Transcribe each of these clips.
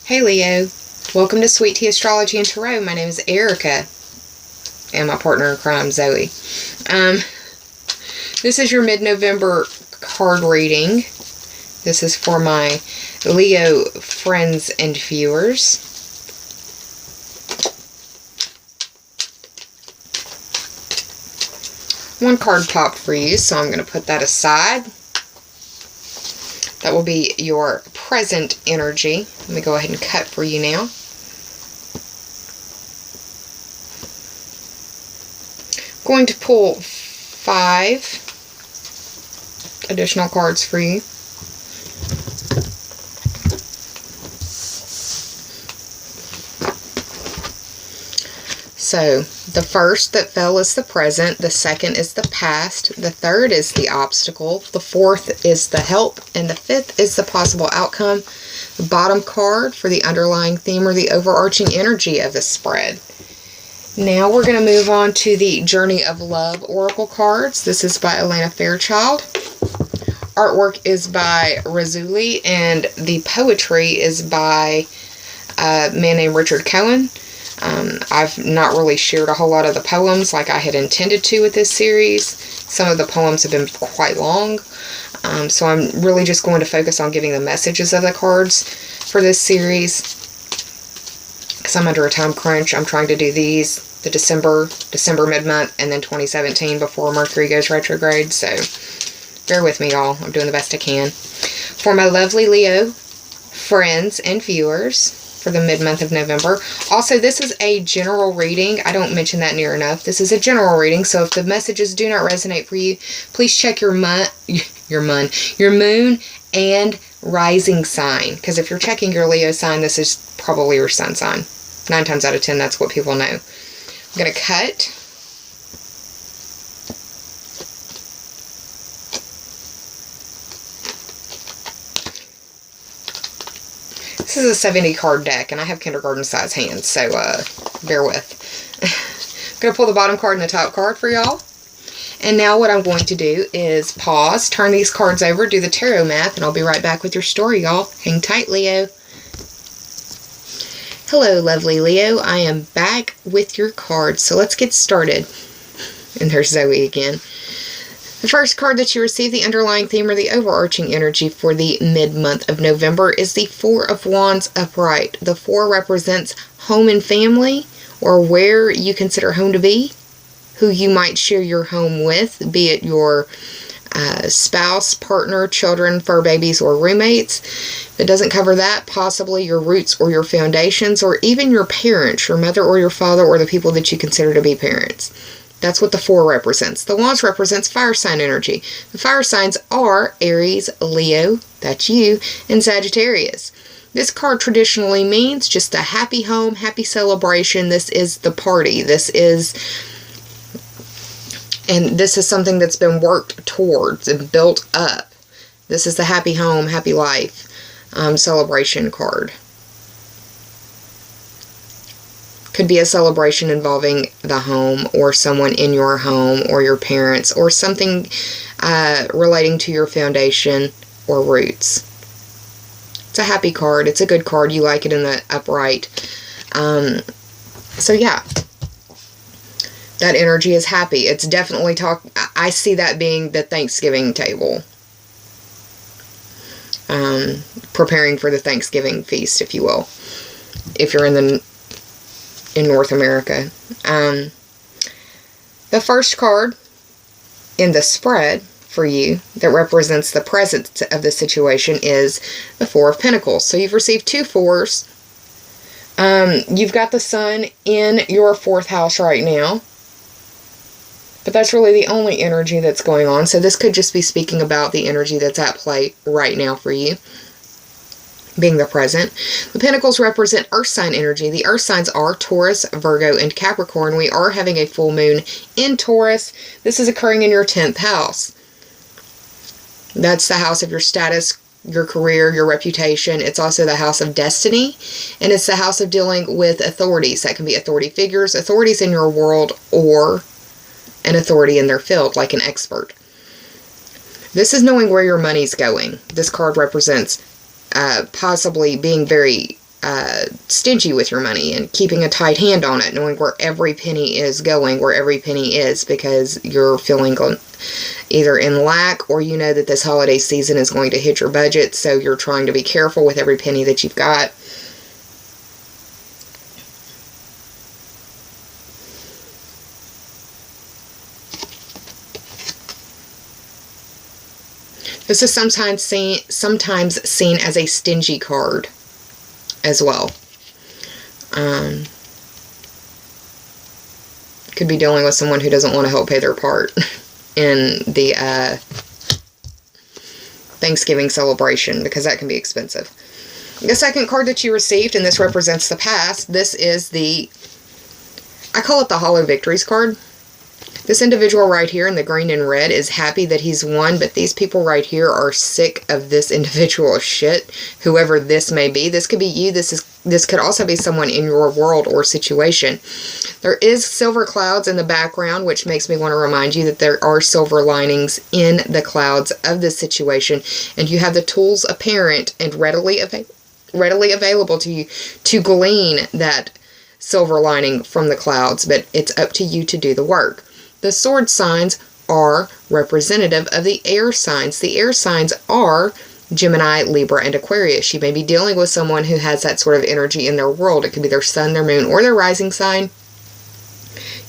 Hey Leo, welcome to Sweet Tea Astrology and Tarot. My name is Erica, and my partner in crime, Zoe. This is your mid-November card reading. This is for my Leo friends and viewers. One card popped for you, so I'm going to put that aside. That will be your present energy. Let me go ahead and cut for you now. I'm going to pull 5 additional cards for you. So, the first that fell is the present, the second is the past, the third is the obstacle, the fourth is the help, and the fifth is the possible outcome. The bottom card for the underlying theme or the overarching energy of the spread. Now we're going to move on to the Journey of Love Oracle cards. This is by Elena Fairchild. Artwork is by Razuli, and the poetry is by a man named Richard Cohen. I've not really shared a whole lot of the poems like I had intended to with this series. Some of the poems have been quite long, so I'm really just going to focus on giving the messages of the cards for this series, because I'm under a time crunch. I'm trying to do these, the December mid-month, and then 2017 before Mercury goes retrograde, so bear with me, y'all. I'm doing the best I can. For my lovely Leo friends and viewers, for the mid-month of November. Also, this is a general reading. I don't mention that near enough. This is a general reading, so if the messages do not resonate for you, please check your moon and rising sign. Because if you're checking your Leo sign, this is probably your sun sign. 9 times out of 10, that's what people know. I'm going to cut. This is a 70 card deck, and I have kindergarten size hands, so bear with. I'm going to pull the bottom card and the top card for y'all. And now what I'm going to do is pause, turn these cards over, do the tarot math, and I'll be right back with your story, y'all. Hang tight, Leo. Hello, lovely Leo. I am back with your cards, so let's get started. And there's Zoe again. The first card that you receive, the underlying theme or the overarching energy for the mid-month of November, is the Four of Wands upright. The 4 represents home and family, or where you consider home to be, who you might share your home with, be it your spouse, partner, children, fur babies, or roommates. If it doesn't cover that, possibly your roots or your foundations, or even your parents, your mother or your father, or the people that you consider to be parents. That's what the 4 represents. The Wands represents fire sign energy. The fire signs are Aries, Leo, that's you, and Sagittarius. This card traditionally means just a happy home, happy celebration. This is the party. This is something that's been worked towards and built up. This is the happy home, happy life celebration card. Could be a celebration involving the home or someone in your home or your parents or something relating to your foundation or roots. It's a happy card. It's a good card. You like it in the upright. So yeah, that energy is happy. It's definitely I see that being the Thanksgiving table. Preparing for the Thanksgiving feast, if you will. If you're in North America. The first card in the spread for you that represents the present of the situation is the Four of Pinnacles. So you've received 2 4s. You've got the sun in your 4th house right now. But that's really the only energy that's going on. So this could just be speaking about the energy that's at play right now for you, being the present. The Pentacles represent earth sign energy. The earth signs are Taurus, Virgo, and Capricorn. We are having a full moon in Taurus. This is occurring in your 10th house. That's the house of your status, your career, your reputation. It's also the house of destiny, and it's the house of dealing with authorities. That can be authority figures, authorities in your world, or an authority in their field, like an expert. This is knowing where your money's going. This card represents possibly being very stingy with your money and keeping a tight hand on it, knowing where every penny is going, where every penny is, because you're feeling either in lack, or you know that this holiday season is going to hit your budget, so you're trying to be careful with every penny that you've got. This is sometimes seen as a stingy card as well. Could be dealing with someone who doesn't want to help pay their part in the Thanksgiving celebration, because that can be expensive. The second card that you received, and this represents the past, this is I call it the Hollow Victories card. This individual right here in the green and red is happy that he's won, but these people right here are sick of this individual's shit, whoever this may be. This could be you. This could also be someone in your world or situation. There is silver clouds in the background, which makes me want to remind you that there are silver linings in the clouds of this situation, and you have the tools apparent and readily available to you to glean that silver lining from the clouds, but it's up to you to do the work. The sword signs are representative of the air signs. The air signs are Gemini, Libra, and Aquarius. You may be dealing with someone who has that sort of energy in their world. It could be their sun, their moon, or their rising sign.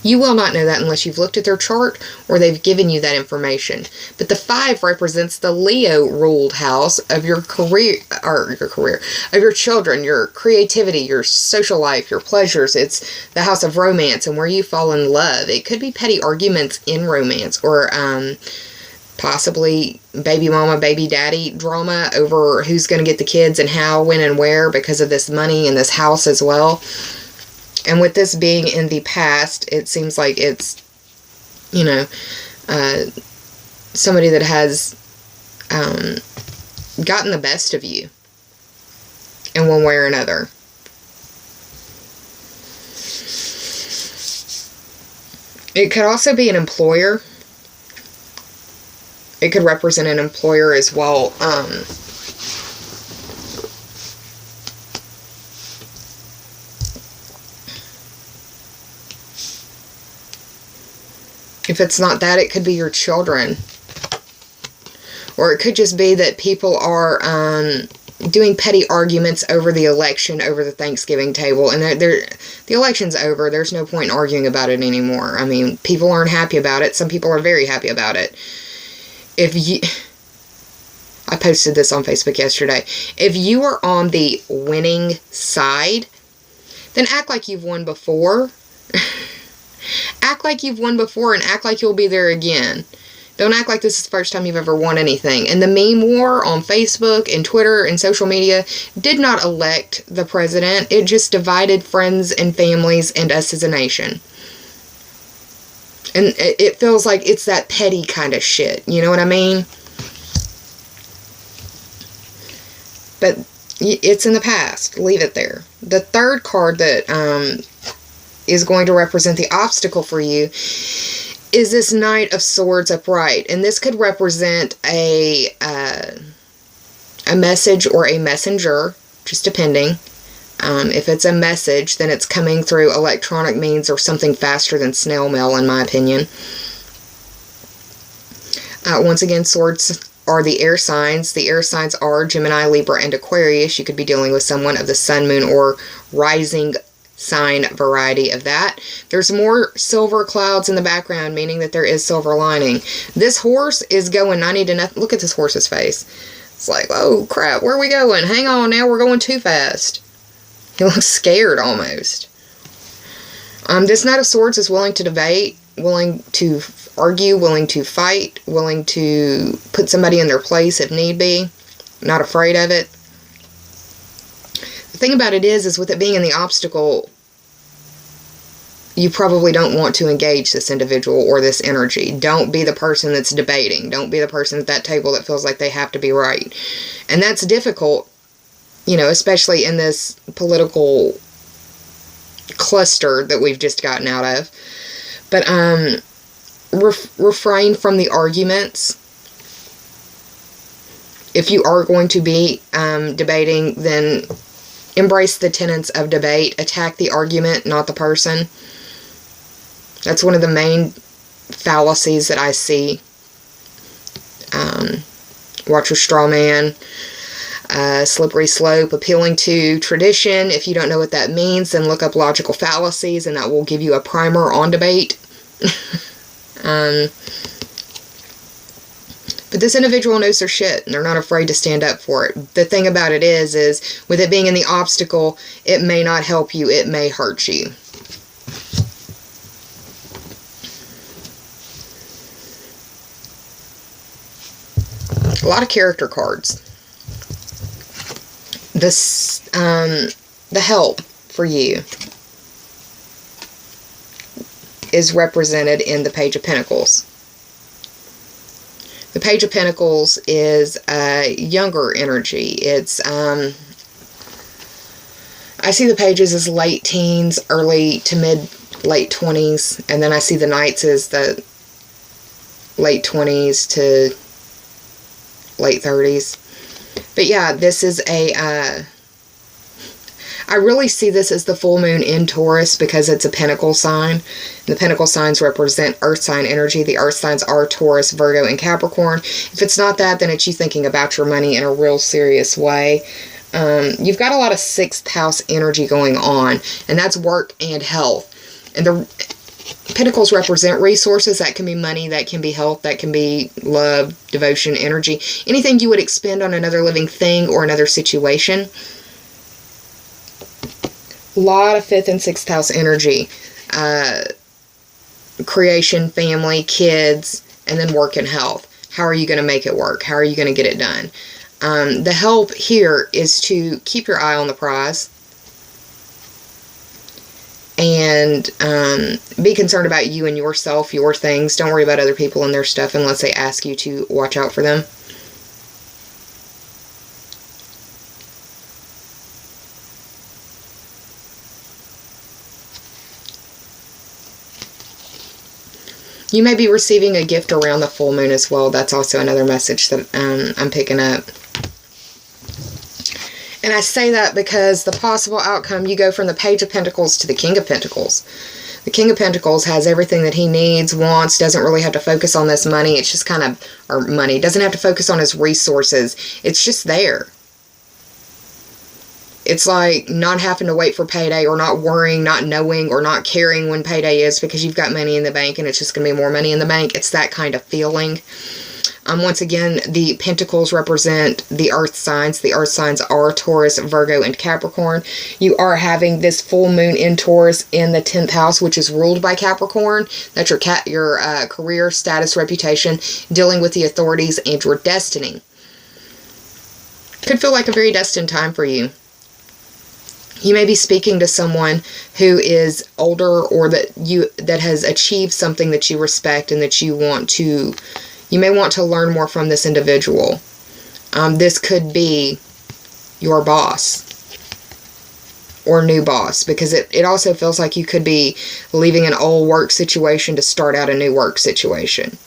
You will not know that unless you've looked at their chart or they've given you that information. But the 5 represents the Leo-ruled house of your career, of your children, your creativity, your social life, your pleasures. It's the house of romance and where you fall in love. It could be petty arguments in romance, or possibly baby mama, baby daddy drama over who's going to get the kids and how, when, and where, because of this money and this house as well. And with this being in the past, it seems like it's, somebody that has gotten the best of you in one way or another. It could also be an employer. It could represent an employer as well. If it's not that, it could be your children. Or it could just be that people are doing petty arguments over the election, over the Thanksgiving table. And the election's over. There's no point in arguing about it anymore. I mean, people aren't happy about it. Some people are very happy about it. I posted this on Facebook yesterday. If you are on the winning side, then act like you've won before. Act like you've won before and act like you'll be there again. Don't act like this is the first time you've ever won anything. And the meme war on Facebook and Twitter and social media did not elect the president. It just divided friends and families and us as a nation. And it feels like it's that petty kind of shit. You know what I mean? But it's in the past. Leave it there. The third card that is going to represent the obstacle for you is this Knight of Swords upright. And this could represent a message or a messenger, just depending. If it's a message, then it's coming through electronic means or something faster than snail mail, in my opinion. Once again, swords are the air signs. The air signs are Gemini, Libra, and Aquarius. You could be dealing with someone of the sun, moon, or rising sign variety of that. There's more silver clouds in the background, meaning that there is silver lining. This horse is going 90 to nothing. Look at this horse's face. It's like, oh crap, where are we going? Hang on now, we're going too fast. He looks scared almost. This Knight of Swords is willing to debate, willing to argue, willing to fight, willing to put somebody in their place if need be. Not afraid of it. The thing about it is with it being in the obstacle, you probably don't want to engage this individual or this energy. Don't be the person that's debating. Don't be the person at that table that feels like they have to be right. And that's difficult, especially in this political cluster that we've just gotten out of. But refrain from the arguments. If you are going to be debating, then Embrace the tenets of debate. Attack the argument, not the person. That's one of the main fallacies that I see. Watch your straw man. Slippery slope. Appealing to tradition. If you don't know what that means, then look up logical fallacies, and that will give you a primer on debate. But this individual knows their shit, and they're not afraid to stand up for it. The thing about it is with it being in the obstacle, it may not help you, it may hurt you. A lot of character cards. The help for you is represented in the Page of Pentacles. The Page of Pentacles is a younger energy. It's, I see the pages as late teens, early to late 20s, and then I see the Knights as the late 20s to late 30s. But yeah, this is I really see this as the full moon in Taurus because it's a pentacle sign. The pentacle signs represent earth sign energy. The earth signs are Taurus, Virgo, and Capricorn. If it's not that, then it's you thinking about your money in a real serious way. You've got a lot of 6th house energy going on, and that's work and health. And the Pentacles represent resources. That can be money, that can be health, that can be love, devotion, energy. Anything you would expend on another living thing or another situation. A lot of 5th and 6th house energy. Creation, family, kids, and then work and health. How are you going to make it work? How are you going to get it done? The help here is to keep your eye on the prize. And be concerned about you and yourself, your things. Don't worry about other people and their stuff unless they ask you to watch out for them. You may be receiving a gift around the full moon as well. That's also another message that I'm picking up. And I say that because the possible outcome, you go from the Page of Pentacles to the King of Pentacles. The King of Pentacles has everything that he needs, wants, doesn't really have to focus on this money. It's just kind of, or money, doesn't have to focus on his resources. It's just there. It's like not having to wait for payday, or not worrying, not knowing, or not caring when payday is because you've got money in the bank and it's just going to be more money in the bank. It's that kind of feeling. Once again, the Pentacles represent the Earth signs. The Earth signs are Taurus, Virgo, and Capricorn. You are having this full moon in Taurus in the 10th house, which is ruled by Capricorn. That's your career, status, reputation, dealing with the authorities, and your destiny. Could feel like a very destined time for you. You may be speaking to someone who is older, or that has achieved something that you respect and that you may want to learn more from this individual. This could be your boss or new boss, because it also feels like you could be leaving an old work situation to start out a new work situation.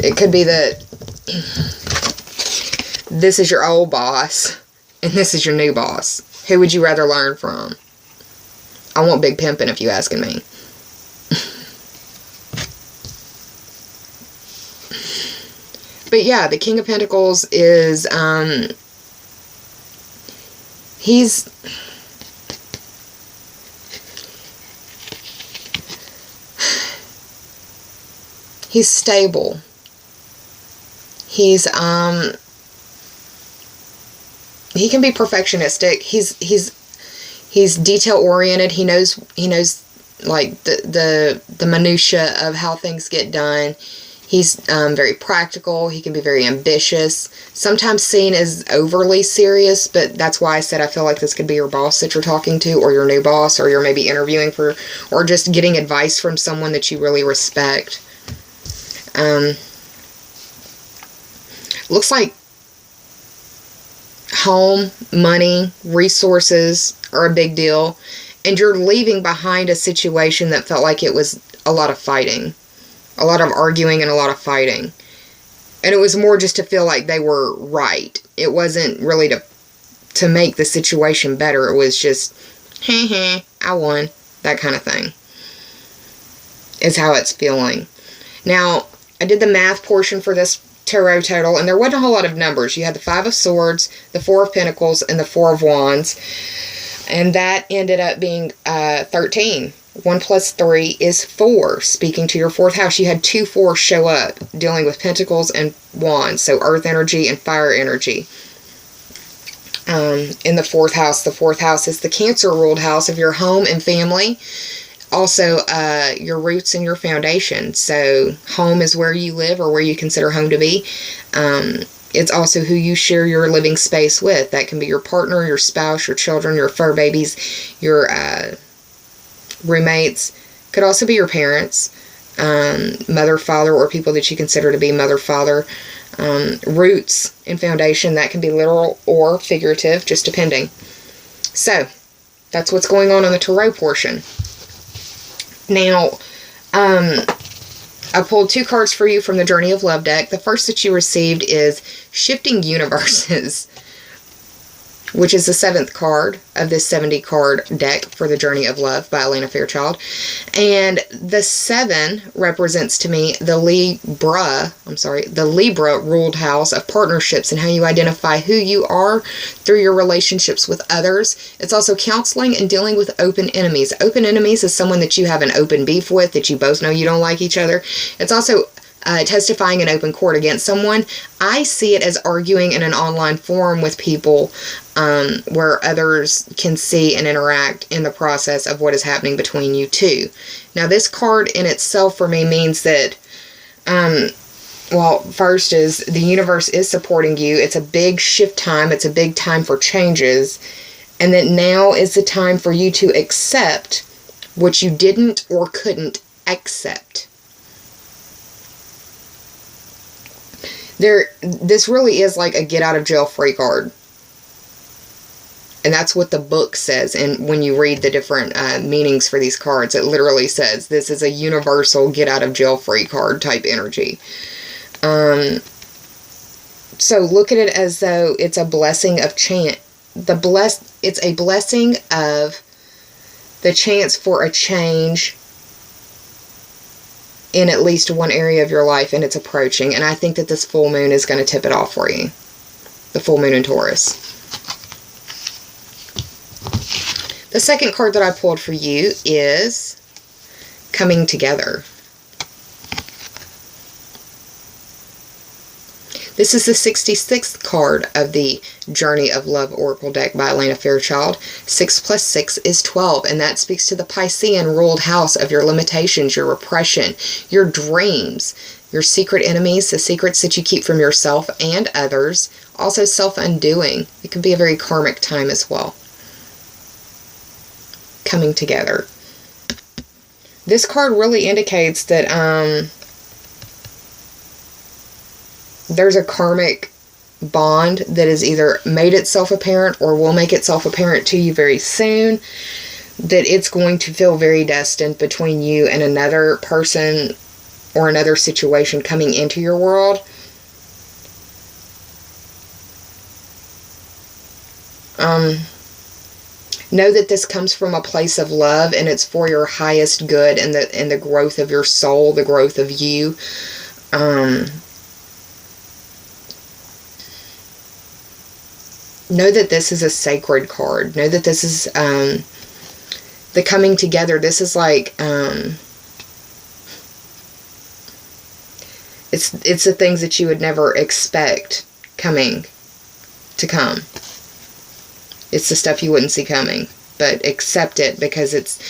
It could be that this is your old boss and this is your new boss. Who would you rather learn from? I want big pimping if you asking me. But yeah, the King of Pentacles is, he's stable. He can be perfectionistic. He's detail oriented. He knows like the minutia of how things get done. He's very practical. He can be very ambitious. Sometimes seen as overly serious, but that's why I said I feel like this could be your boss that you're talking to, or your new boss, or you're maybe interviewing for, or just getting advice from someone that you really respect. Looks like home, money, resources are a big deal, and you're leaving behind a situation that felt like it was a lot of fighting. A lot of arguing and a lot of fighting. And it was more just to feel like they were right. It wasn't really to make the situation better. It was just, hey, I won. That kind of thing is how it's feeling. Now, I did the math portion for this tarot total, and there wasn't a whole lot of numbers. You had the 5 of Swords, the 4 of Pentacles, and the 4 of Wands. And that ended up being 13. 1 plus 3 is 4. Speaking to your 4th house, you had 2 4s show up, dealing with Pentacles and Wands. So earth energy and fire energy. In the 4th house. The 4th house is the Cancer-ruled house of your home and family. Also, your roots and your foundation. So, home is where you live or where you consider home to be. It's also who you share your living space with. That can be your partner, your spouse, your children, your fur babies, your roommates. Could also be your parents, mother, father, or people that you consider to be mother, father. Roots and foundation, that can be literal or figurative, just depending. So, that's what's going on the tarot portion. Now, I pulled 2 cards for you from the Journey of Love deck. The first that you received is Shifting Universes, which is the 7th card of this 70-card deck for the Journey of Love by Elena Fairchild. And the 7 represents to me the Libra ruled house of partnerships and how you identify who you are through your relationships with others. It's also counseling and dealing with open enemies. Open enemies is someone that you have an open beef with, that you both know you don't like each other. It's also testifying in open court against someone. I see it as arguing in an online forum with people where others can see and interact in the process of what is happening between you two. Now, this card in itself for me means that, first is the universe is supporting you. It's a big shift time. It's a big time for changes. And that now is the time for you to accept what you didn't or couldn't accept. This really is like a get out of jail free card. And that's what the book says. And when you read the different meanings for these cards, it literally says this is a universal get out of jail free card type energy. So look at it as though it's a blessing of it's a blessing of the chance for a change in at least one area of your life, and it's approaching. And I think that this full moon is going to tip it off for you. The full moon in Taurus. The second card that I pulled for you is Coming Together. This is the 66th card of the Journey of Love Oracle deck by Elena Fairchild. 6 plus 6 is 12, and that speaks to the Piscean ruled house of your limitations, your repression, your dreams, your secret enemies, the secrets that you keep from yourself and others, also self-undoing. It can be a very karmic time as well. Coming together. This card really indicates that there's a karmic bond that has either made itself apparent or will make itself apparent to you very soon, that it's going to feel very destined between you and another person or another situation coming into your world. Know that this comes from a place of love, and it's for your highest good and the growth of your soul, the growth of you. Know that this is a sacred card. Know that this is the coming together. This is like it's the things that you would never expect coming to come. It's the stuff you wouldn't see coming, but accept it because it's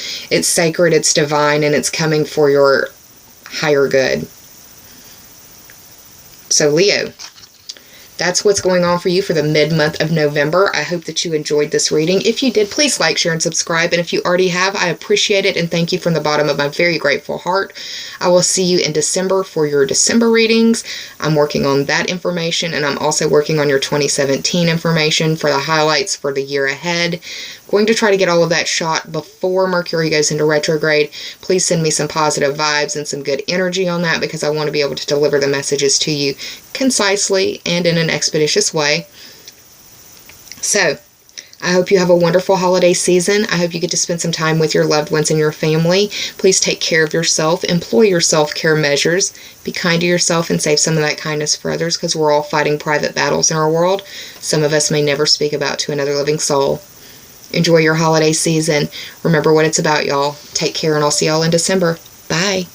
sacred, it's divine, and it's coming for your higher good. So Leo, that's what's going on for you for the mid-month of November. I hope that you enjoyed this reading. If you did, please like, share, and subscribe. And if you already have, I appreciate it and thank you from the bottom of my very grateful heart. I will see you in December for your December readings. I'm working on that information, and I'm also working on your 2017 information for the highlights for the year ahead. Going to try to get all of that shot before Mercury goes into retrograde. Please send me some positive vibes and some good energy on that, because I want to be able to deliver the messages to you concisely and in an expeditious way. So, I hope you have a wonderful holiday season. I hope you get to spend some time with your loved ones and your family. Please take care of yourself. Employ your self-care measures. Be kind to yourself and save some of that kindness for others, because we're all fighting private battles in our world. Some of us may never speak about to another living soul. Enjoy your holiday season. Remember what it's about, y'all. Take care, and I'll see y'all in December. Bye.